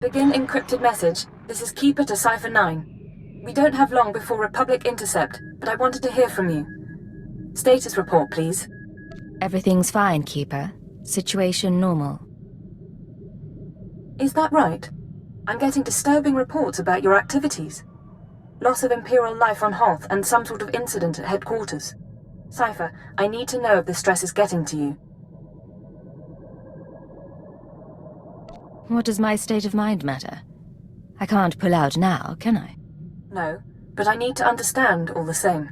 Begin encrypted message. This is Keeper to Cipher 9. We don't have long before Republic intercept, but I wanted to hear from you. Status report, please. Everything's fine, Keeper. Situation normal. Is that right? I'm getting disturbing reports about your activities. Loss of Imperial life on Hoth and some sort of incident at headquarters. Cipher, I need to know if the stress is getting to you. What does my state of mind matter? I can't pull out now, can I? No, but I need to understand all the same.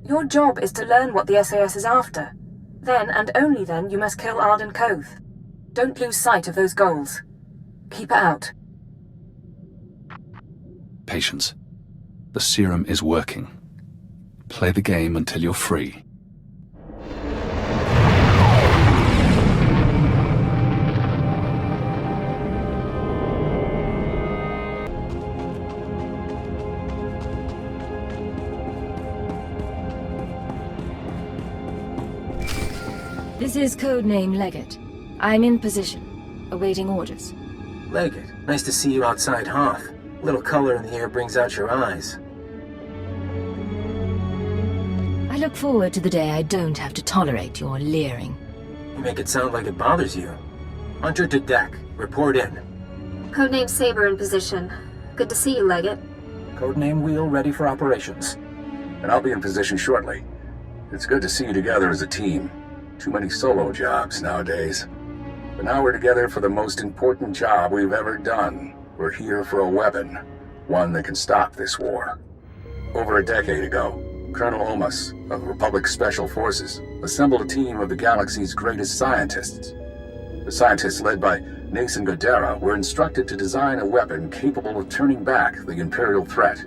Your job is to learn what the SAS is after. Then, and only then, you must kill Ardun Kothe. Don't lose sight of those goals. Keep it out. Patience. The serum is working. Play the game until you're free. This is codename Legate. I'm in position, awaiting orders. Legate, nice to see you outside Hoth. A little color in the air brings out your eyes. I look forward to the day I don't have to tolerate your leering. You make it sound like it bothers you. Hunter to deck. Report in. Codename Saber in position. Good to see you, Legate. Codename Wheel ready for operations. And I'll be in position shortly. It's good to see you together as a team. Too many solo jobs nowadays. But now we're together for the most important job we've ever done. We're here for a weapon. One that can stop this war. Over a decade ago, Colonel Omas of Republic Special Forces assembled a team of the galaxy's greatest scientists. The scientists led by Nason Godera were instructed to design a weapon capable of turning back the Imperial threat.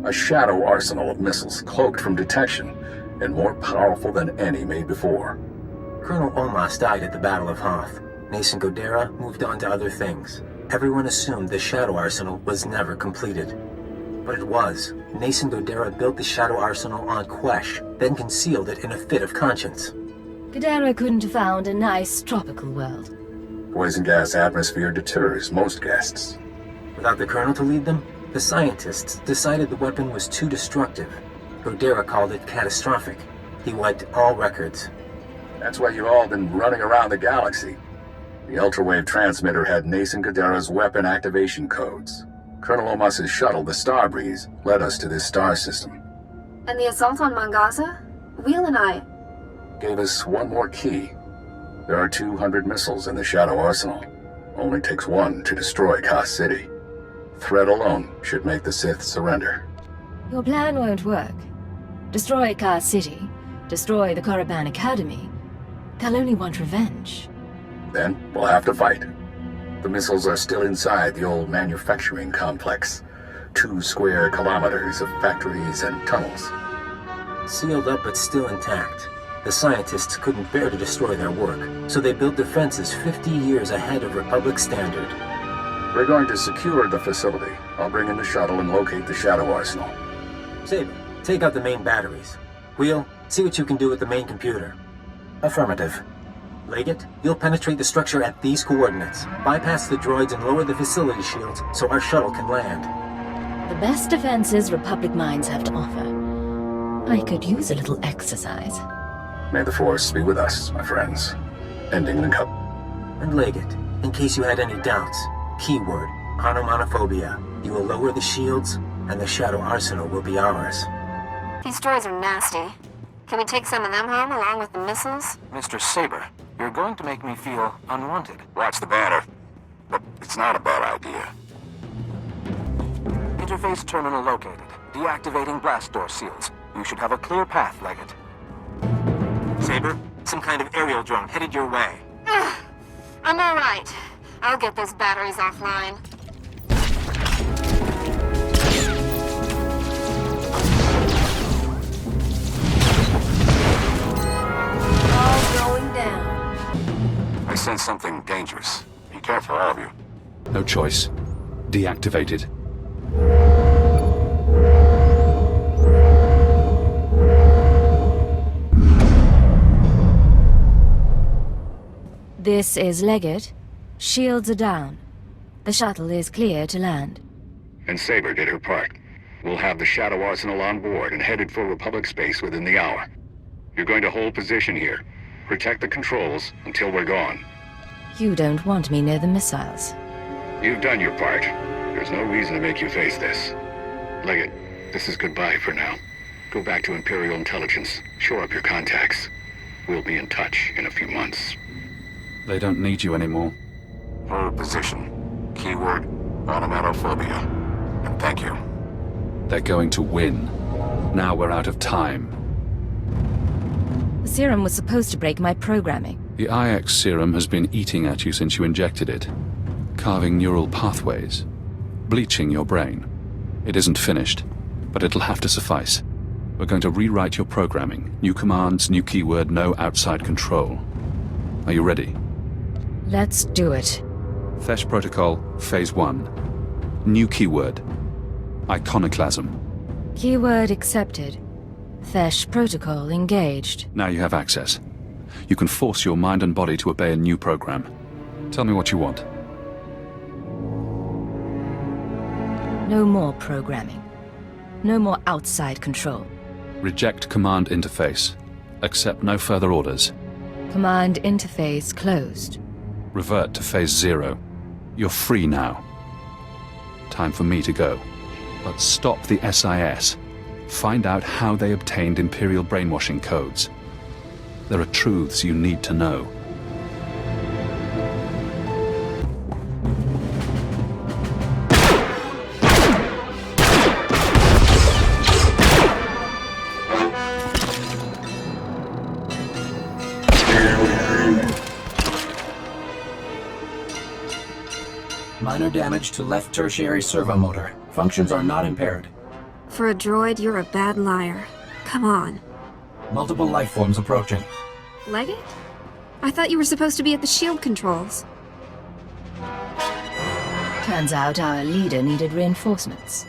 A shadow arsenal of missiles cloaked from detection and more powerful than any made before. Colonel Omas died at the Battle of Hoth. Nason Godera moved on to other things. Everyone assumed the Shadow Arsenal was never completed. But it was. Nason Godera built the Shadow Arsenal on Quesh, then concealed it in a fit of conscience. Godera couldn't have found a nice tropical world. Poison gas atmosphere deters most guests. Without the Colonel to lead them, the scientists decided the weapon was too destructive. Godera called it catastrophic. He wiped all records. That's why you've all been running around the galaxy. The ultrawave transmitter had Nason Godera's weapon activation codes. Colonel Omas's shuttle, the Starbreeze, led us to this star system. And the assault on Mangaza? Wheel and I... Gave us one more key. There are 200 missiles in the Shadow Arsenal. Only takes one to destroy Koth City. Threat alone should make the Sith surrender. Your plan won't work. Destroy Koth City, destroy the Korriban Academy. They'll only want revenge. Then we'll have to fight. The missiles are still inside the old manufacturing complex. 2 square kilometers of factories and tunnels. Sealed up but still intact. The scientists couldn't bear to destroy their work, so they built defenses 50 years ahead of Republic standard. We're going to secure the facility. I'll bring in the shuttle and locate the Shadow Arsenal. Saber, take out the main batteries. Wheel, see what you can do with the main computer. Affirmative. Legate, you'll penetrate the structure at these coordinates. Bypass the droids and lower the facility shields so our shuttle can land. The best defenses Republic mines have to offer. I could use a little exercise. May the Force be with us, my friends. Ending the cup. And Legate, in case you had any doubts, keyword, onomatophobia. You will lower the shields, and the Shadow Arsenal will be ours. These droids are nasty. Can we take some of them home along with the missiles? Mr. Saber, you're going to make me feel unwanted. Watch the banner. But it's not a bad idea. Interface terminal located. Deactivating blast door seals. You should have a clear path, Legate. Saber, some kind of aerial drone headed your way. I'm all right. I'll get those batteries offline. All going down. I sense something dangerous. Be careful, all of you. No choice. Deactivated. This is Legate. Shields are down. The shuttle is clear to land. And Saber did her part. We'll have the Shadow Arsenal on board and headed for Republic space within the hour. You're going to hold position here. Protect the controls until we're gone. You don't want me near the missiles. You've done your part. There's no reason to make you face this. Leggett, this is goodbye for now. Go back to Imperial Intelligence. Shore up your contacts. We'll be in touch in a few months. They don't need you anymore. Hold position. Keyword, onomatophobia. And thank you. They're going to win. Now we're out of time. The serum was supposed to break my programming. The IX serum has been eating at you since you injected it, carving neural pathways, bleaching your brain. It isn't finished, but it'll have to suffice. We're going to rewrite your programming. New commands, new keyword, no outside control. Are you ready? Let's do it. Quesh Protocol, Phase 1. New keyword. Iconoclasm. Keyword accepted. Quesh protocol engaged. Now you have access. You can force your mind and body to obey a new program. Tell me what you want. No more programming. No more outside control. Reject command interface. Accept no further orders. Command interface closed. Revert to Phase 0. You're free now. Time for me to go. But stop the SIS. Find out how they obtained Imperial brainwashing codes. There are truths you need to know. Minor damage to left tertiary servo motor. Functions are not impaired. For a droid, you're a bad liar. Come on. Multiple life forms approaching. Leggett? I thought you were supposed to be at the shield controls. Turns out our leader needed reinforcements.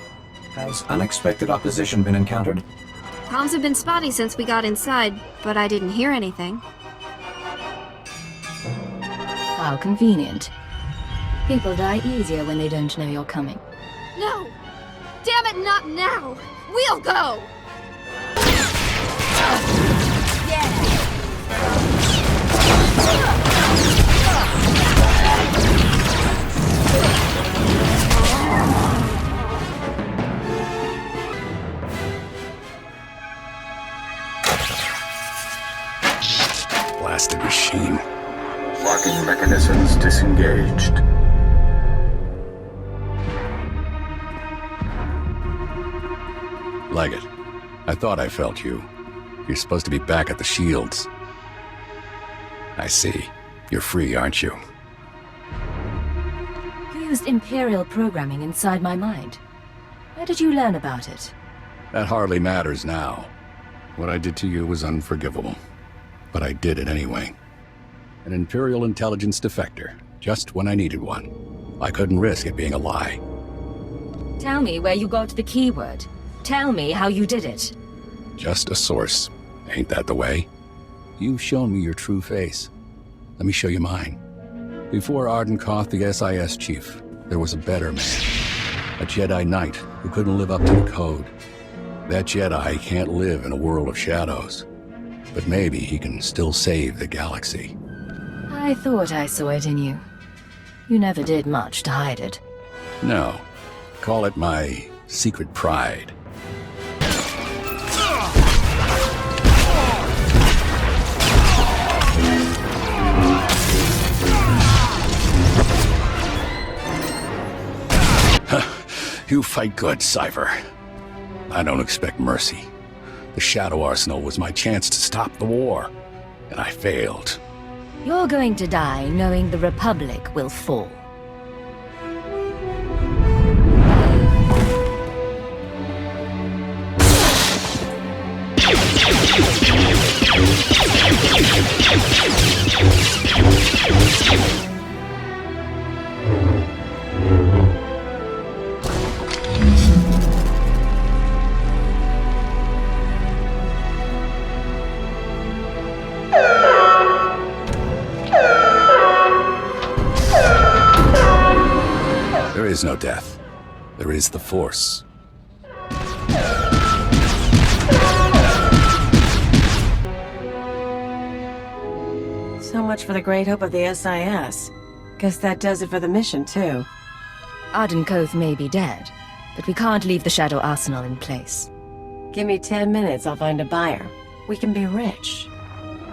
Has unexpected opposition been encountered? Comms have been spotty since we got inside, but I didn't hear anything. How convenient. People die easier when they don't know you're coming. No! Damn it, not now! We'll go! Blasted machine. Locking mechanisms disengaged. Leggett, I thought I felt you. You're supposed to be back at the shields. I see. You're free, aren't you? You used Imperial programming inside my mind. Where did you learn about it? That hardly matters now. What I did to you was unforgivable. But I did it anyway. An Imperial intelligence defector, just when I needed one. I couldn't risk it being a lie. Tell me where you got the keyword. Tell me how you did it. Just a source. Ain't that the way? You've shown me your true face. Let me show you mine. Before Ardun Kothe, the SIS chief, there was a better man. A Jedi Knight who couldn't live up to the code. That Jedi can't live in a world of shadows. But maybe he can still save the galaxy. I thought I saw it in you. You never did much to hide it. No. Call it my secret pride. You fight good, Cipher. I don't expect mercy. The Shadow Arsenal was my chance to stop the war, and I failed. You're going to die knowing the Republic will fall. is no death. There is the Force. So much for the great hope of the SIS. Guess that does it for the mission, too. Ardun Kothe may be dead, but we can't leave the Shadow Arsenal in place. Give me 10 minutes, I'll find a buyer. We can be rich.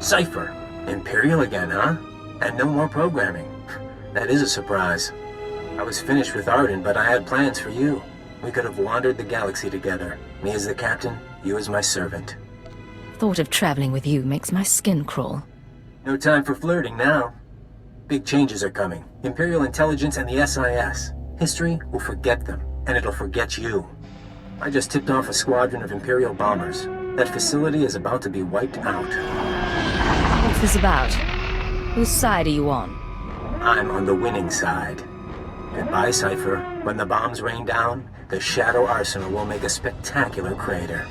Cipher. Imperial again, huh? And no more programming. That is a surprise. I was finished with Ardun, but I had plans for you. We could have wandered the galaxy together. Me as the captain, you as my servant. Thought of traveling with you makes my skin crawl. No time for flirting now. Big changes are coming. Imperial intelligence and the SIS. History will forget them, and it'll forget you. I just tipped off a squadron of Imperial bombers. That facility is about to be wiped out. What's this about? Whose side are you on? I'm on the winning side. Goodbye, Cipher. When the bombs rain down, the Shadow Arsenal will make a spectacular crater.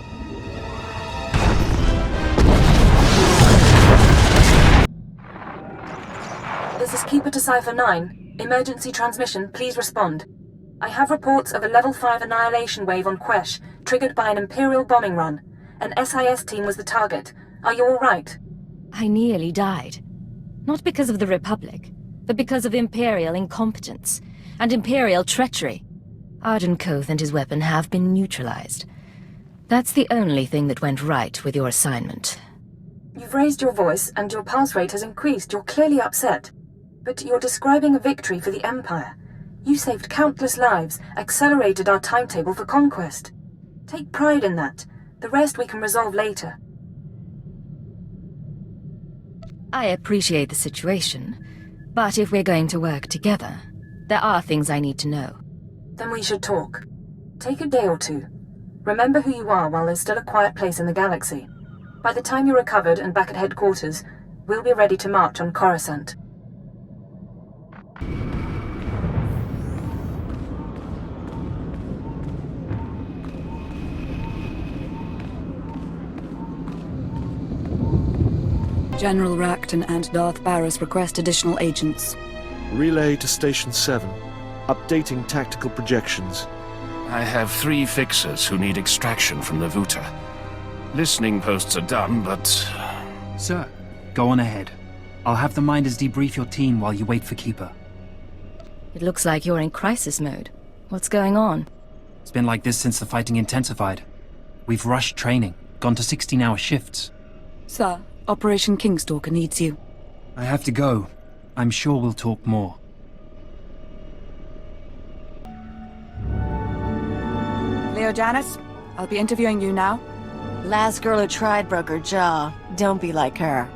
This is Keeper to Cipher 9. Emergency transmission, please respond. I have reports of a level 5 annihilation wave on Quesh, triggered by an Imperial bombing run. An SIS team was the target. Are you all right? I nearly died. Not because of the Republic, but because of Imperial incompetence and Imperial treachery. Ardun Kothe and his weapon have been neutralized. That's the only thing that went right with your assignment. You've raised your voice and your pulse rate has increased. You're clearly upset. But you're describing a victory for the Empire. You saved countless lives, accelerated our timetable for conquest. Take pride in that. The rest we can resolve later. I appreciate the situation, but if we're going to work together, there are things I need to know. Then we should talk. Take a day or two. Remember who you are while there's still a quiet place in the galaxy. By the time you're recovered and back at headquarters, we'll be ready to march on Coruscant. General Rakton and Darth Barris request additional agents. Relay to Station 7. Updating tactical projections. I have 3 fixers who need extraction from the Vuta. Listening posts are done, but... Sir, go on ahead. I'll have the Minders debrief your team while you wait for Keeper. It looks like you're in crisis mode. What's going on? It's been like this since the fighting intensified. We've rushed training, gone to 16-hour shifts. Sir, Operation Kingstalker needs you. I have to go. I'm sure we'll talk more. Leo Janice, I'll be interviewing you now. Last girl who tried broke her jaw. Don't be like her.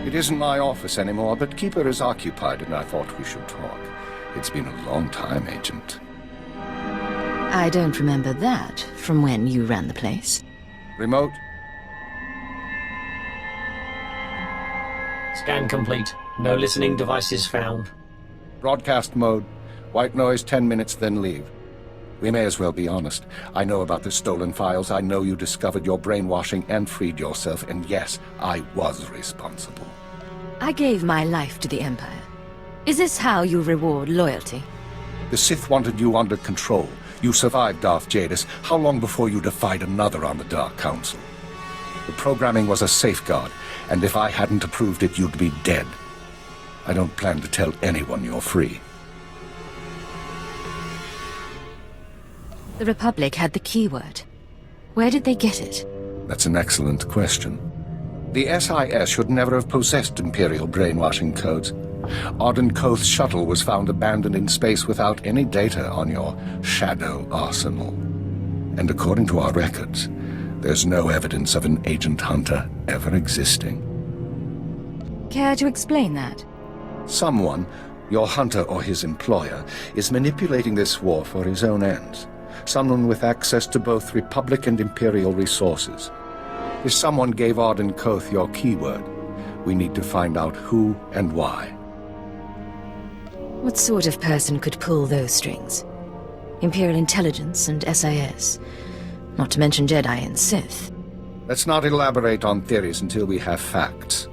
It isn't my office anymore, but Keeper is occupied and I thought we should talk. It's been a long time, Agent. I don't remember that from when you ran the place. Remote? Scan complete. No listening devices found. Broadcast mode. White noise 10 minutes, then leave. We may as well be honest. I know about the stolen files. I know you discovered your brainwashing and freed yourself, and yes, I was responsible. I gave my life to the Empire. Is this how you reward loyalty? The Sith wanted you under control. You survived Darth Jadis. How long before you defied another on the Dark Council? The programming was a safeguard, and if I hadn't approved it, you'd be dead. I don't plan to tell anyone you're free. The Republic had the keyword. Where did they get it? That's an excellent question. The SIS should never have possessed Imperial brainwashing codes. Ardun Kothe's shuttle was found abandoned in space without any data on your Shadow Arsenal. And according to our records, there's no evidence of an Agent Hunter ever existing. Care to explain that? Someone, your hunter or his employer, is manipulating this war for his own ends. Someone with access to both Republic and Imperial resources. If someone gave Ardun Kothe your keyword, we need to find out who and why. What sort of person could pull those strings? Imperial intelligence and SIS. Not to mention Jedi and Sith. Let's not elaborate on theories until we have facts.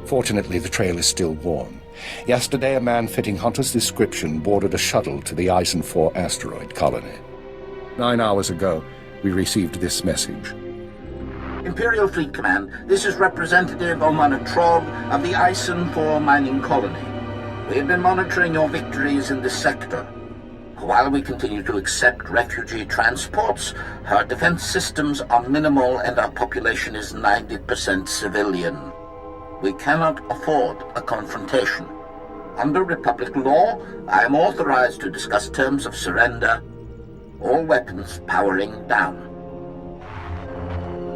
Fortunately, the trail is still warm. Yesterday, a man fitting Hunter's description boarded a shuttle to the Ison 4 asteroid colony. 9 hours ago, we received this message. Imperial Fleet Command, this is Representative Omana Trob of the Ison 4 mining colony. We have been monitoring your victories in this sector. While we continue to accept refugee transports, our defense systems are minimal and our population is 90% civilian. We cannot afford a confrontation. Under Republic law, I am authorized to discuss terms of surrender. All weapons powering down.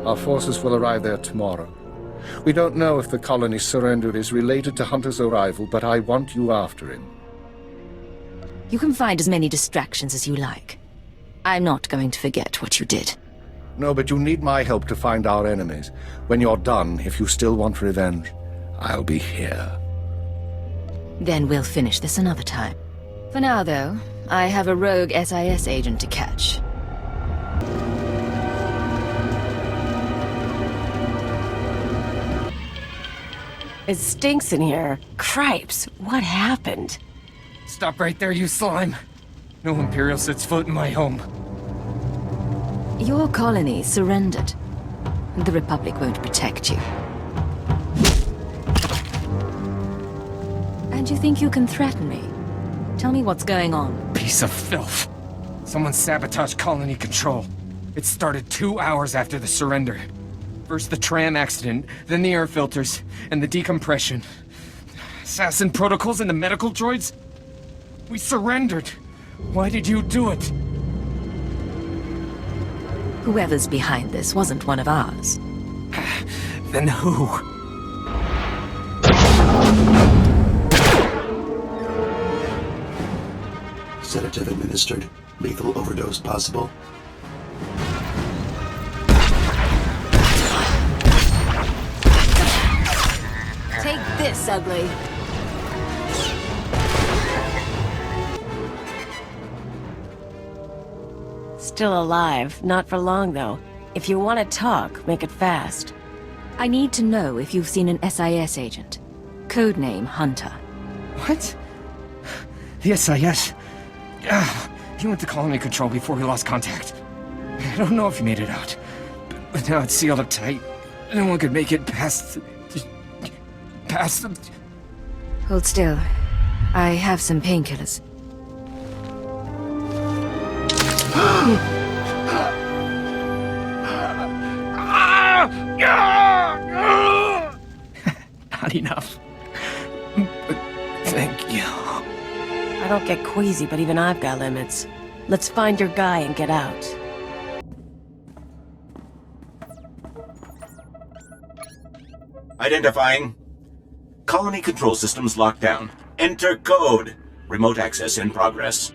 Our forces will arrive there tomorrow. We don't know if the colony's surrender is related to Hunter's arrival, but I want you after him. You can find as many distractions as you like. I'm not going to forget what you did. No, but you need my help to find our enemies. When you're done, if you still want revenge, I'll be here. Then we'll finish this another time. For now, though, I have a rogue SIS agent to catch. It stinks in here. Cripes, what happened? Stop right there, you slime. No Imperial sets foot in my home. Your colony surrendered. The Republic won't protect you. And you think you can threaten me? Tell me what's going on. Piece of filth. Someone sabotaged colony control. It started 2 hours after the surrender. First the tram accident, then the air filters, and the decompression. Assassin protocols and the medical droids? We surrendered. Why did you do it? Whoever's behind this wasn't one of ours. Then who? Sedative administered. Lethal overdose possible. Take this, ugly. Still alive. Not for long, though. If you want to talk, make it fast. I need to know if you've seen an SIS agent. Codename Hunter. What? The SIS? He went to colony control before we lost contact. I don't know if he made it out. But now it's sealed up tight. No one could make it past the... Hold still. I have some painkillers. Not enough. But thank you. I don't get queasy, but even I've got limits. Let's find your guy and get out. Identifying. Colony control systems locked down. Enter code. Remote access in progress.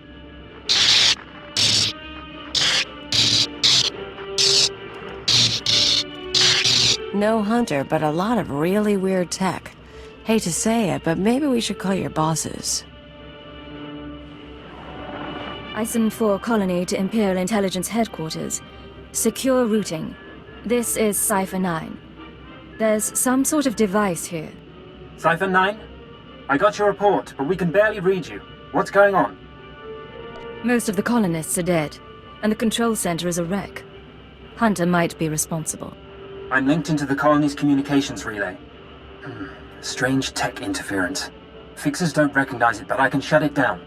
No Hunter, but a lot of really weird tech. Hate to say it, but maybe we should call your bosses. Ison 4 colony to Imperial Intelligence Headquarters. Secure routing. This is Cipher 9. There's some sort of device here. Cipher 9? I got your report, but we can barely read you. What's going on? Most of the colonists are dead, and the control center is a wreck. Hunter might be responsible. I'm linked into the colony's communications relay. Strange tech interference. Fixers don't recognize it, but I can shut it down.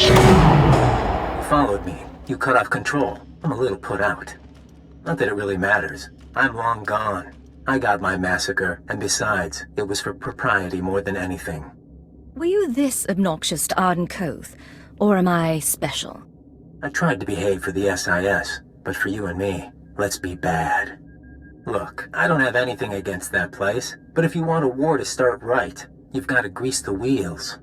You followed me. You cut off control. I'm a little put out. Not that it really matters. I'm long gone. I got my massacre, and besides, it was for propriety more than anything. Were you this obnoxious to Ardun Kothe, or am I special? I tried to behave for the SIS, but for you and me, let's be bad. Look, I don't have anything against that place, but if you want a war to start right, you've got to grease the wheels.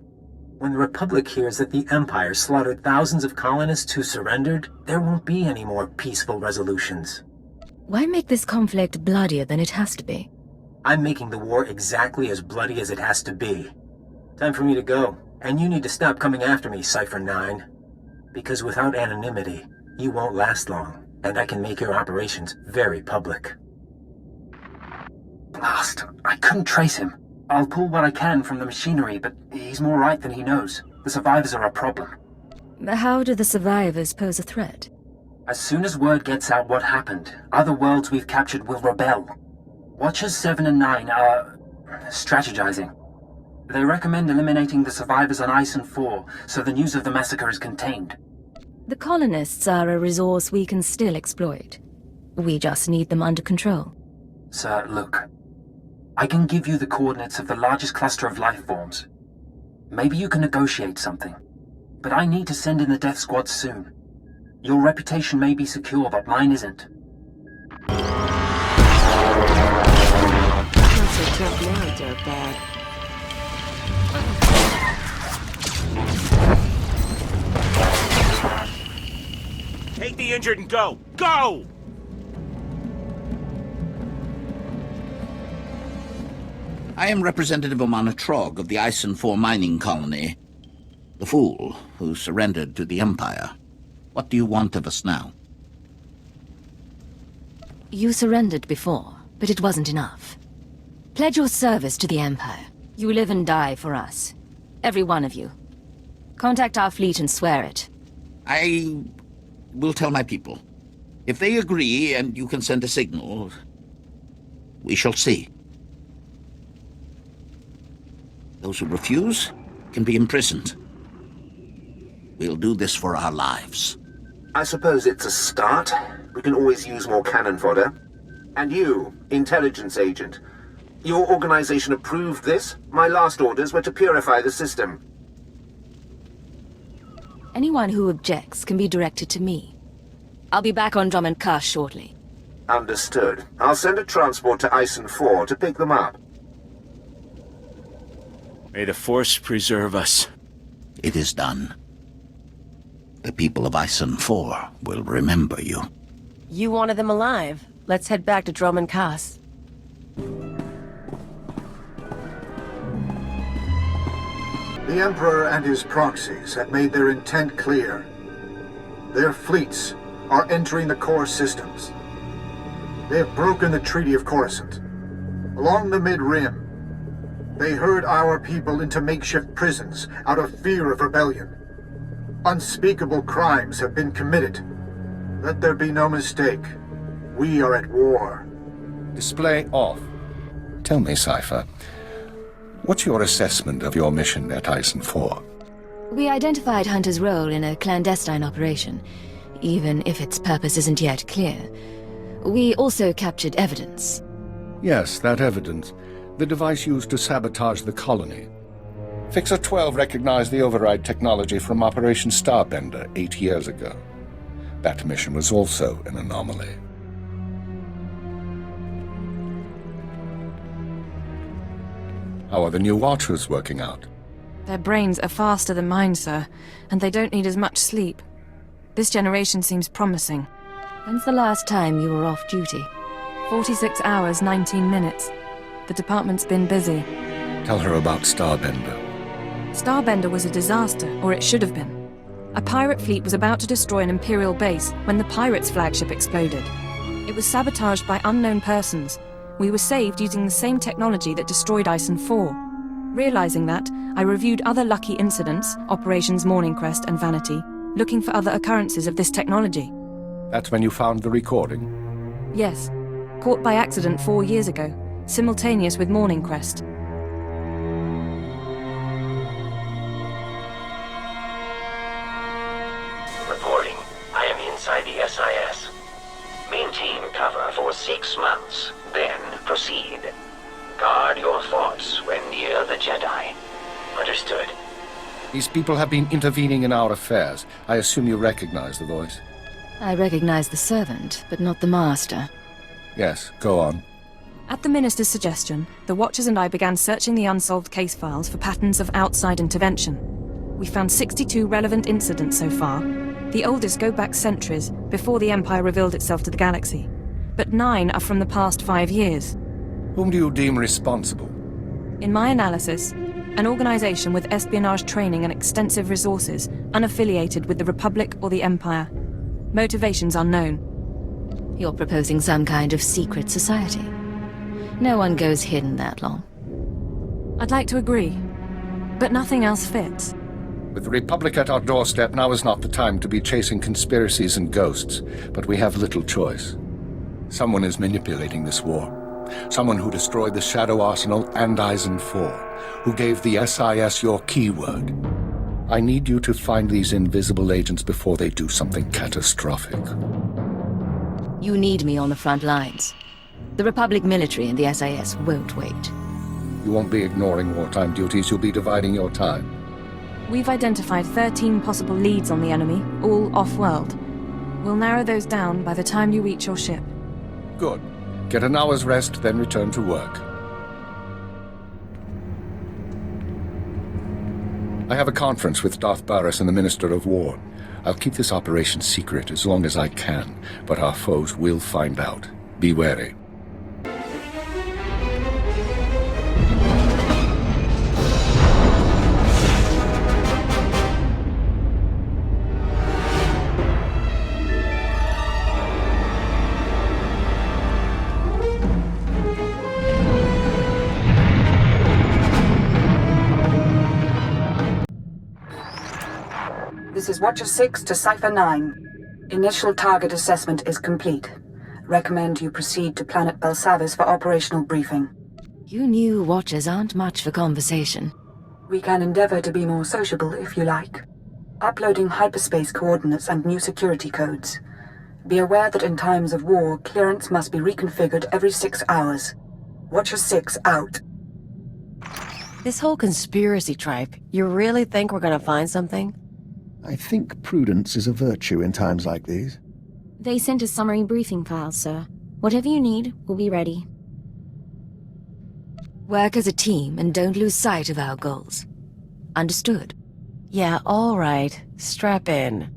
When the Republic hears that the Empire slaughtered thousands of colonists who surrendered, there won't be any more peaceful resolutions. Why make this conflict bloodier than it has to be? I'm making the war exactly as bloody as it has to be. Time for me to go. And you need to stop coming after me, Cipher 9. Because without anonymity, you won't last long, and I can make your operations very public. Blast. I couldn't trace him. I'll pull what I can from the machinery, but he's more right than he knows. The survivors are a problem. How do the survivors pose a threat? As soon as word gets out what happened, other worlds we've captured will rebel. Watchers 7 and 9 are strategizing. They recommend eliminating the survivors on Ison 4, so the news of the massacre is contained. The colonists are a resource we can still exploit. We just need them under control. Sir, look. I can give you the coordinates of the largest cluster of life forms. Maybe you can negotiate something. But I need to send in the death squad soon. Your reputation may be secure, but mine isn't. Not so tough now, dirtbag. Take the injured and go! Go! I am Representative Omana Trog of the Ison 4 mining colony. The fool who surrendered to the Empire. What do you want of us now? You surrendered before, but it wasn't enough. Pledge your service to the Empire. You live and die for us. Every one of you. Contact our fleet and swear it. I will tell my people. If they agree and you can send a signal, we shall see. Those who refuse can be imprisoned. We'll do this for our lives. I suppose it's a start. We can always use more cannon fodder. And you, intelligence agent. Your organization approved this? My last orders were to purify the system. Anyone who objects can be directed to me. I'll be back on Ardun Kothe shortly. Understood. I'll send a transport to Ison 4 to pick them up. May the Force preserve us. It is done. The people of Ison 4 will remember you. You wanted them alive. Let's head back to Ardun Kothe. The Emperor and his proxies have made their intent clear. Their fleets are entering the core systems. They have broken the Treaty of Coruscant. Along the Mid-Rim, they herd our people into makeshift prisons out of fear of rebellion. Unspeakable crimes have been committed. Let there be no mistake. We are at war. Display off. Tell me, Cipher, what's your assessment of your mission at Ison 4? We identified Hunter's role in a clandestine operation, even if its purpose isn't yet clear. We also captured evidence. Yes, that evidence. The device used to sabotage the colony. Fixer 12 recognized the override technology from Operation Starbender 8 years ago. That mission was also an anomaly. How are the new Watchers working out? Their brains are faster than mine, sir, and they don't need as much sleep. This generation seems promising. When's the last time you were off duty? 46 hours, 19 minutes. The department's been busy. Tell her about Starbender. Starbender was a disaster, or it should have been. A pirate fleet was about to destroy an Imperial base when the pirates' flagship exploded. It was sabotaged by unknown persons. We were saved using the same technology that destroyed Ison 4. Realizing that, I reviewed other lucky incidents, Operations Morning Crest and Vanity, looking for other occurrences of this technology. That's when you found the recording? Yes. Caught by accident 4 years ago, simultaneous with Morning Crest. Reporting. I am inside the SIS. Maintain cover for 6 months, then proceed. Guard your thoughts when near the Jedi. Understood. These people have been intervening in our affairs. I assume you recognize the voice. I recognize the servant, but not the master. Yes, go on. At the Minister's suggestion, the Watchers and I began searching the unsolved case files for patterns of outside intervention. We found 62 relevant incidents so far. The oldest go back centuries, before the Empire revealed itself to the galaxy. But 9 are from the past 5 years. Whom do you deem responsible? In my analysis, An organization with espionage training and extensive resources, unaffiliated with the Republic or the Empire. Motivations unknown. You're proposing some kind of secret society. No one goes hidden that long. I'd like to agree, but nothing else fits. With the Republic at our doorstep, now is not the time to be chasing conspiracies and ghosts, but we have little choice. Someone is manipulating this war. Someone who destroyed the Shadow Arsenal and Eisen 4, who gave the SIS your keyword. I need you to find these invisible agents before they do something catastrophic. You need me on the front lines. The Republic military and the SIS won't wait. You won't be ignoring wartime duties, you'll be dividing your time. We've identified 13 possible leads on the enemy, all off-world. We'll narrow those down by the time you reach your ship. Good. Get an hour's rest, then return to work. I have a conference with Darth Baras and the Minister of War. I'll keep this operation secret as long as I can, but our foes will find out. Be wary. This is Watcher 6 to Cipher 9. Initial target assessment is complete. Recommend you proceed to Planet Belsavis for operational briefing. You new Watchers aren't much for conversation. We can endeavor to be more sociable if you like. Uploading hyperspace coordinates and new security codes. Be aware that in times of war, clearance must be reconfigured every 6 hours. Watcher 6 out. This whole conspiracy tripe, you really think we're gonna find something? I think prudence is a virtue in times like these. They sent a summary briefing file, sir. Whatever you need, we'll be ready. Work as a team and don't lose sight of our goals. Understood? Yeah, all right. Strap in.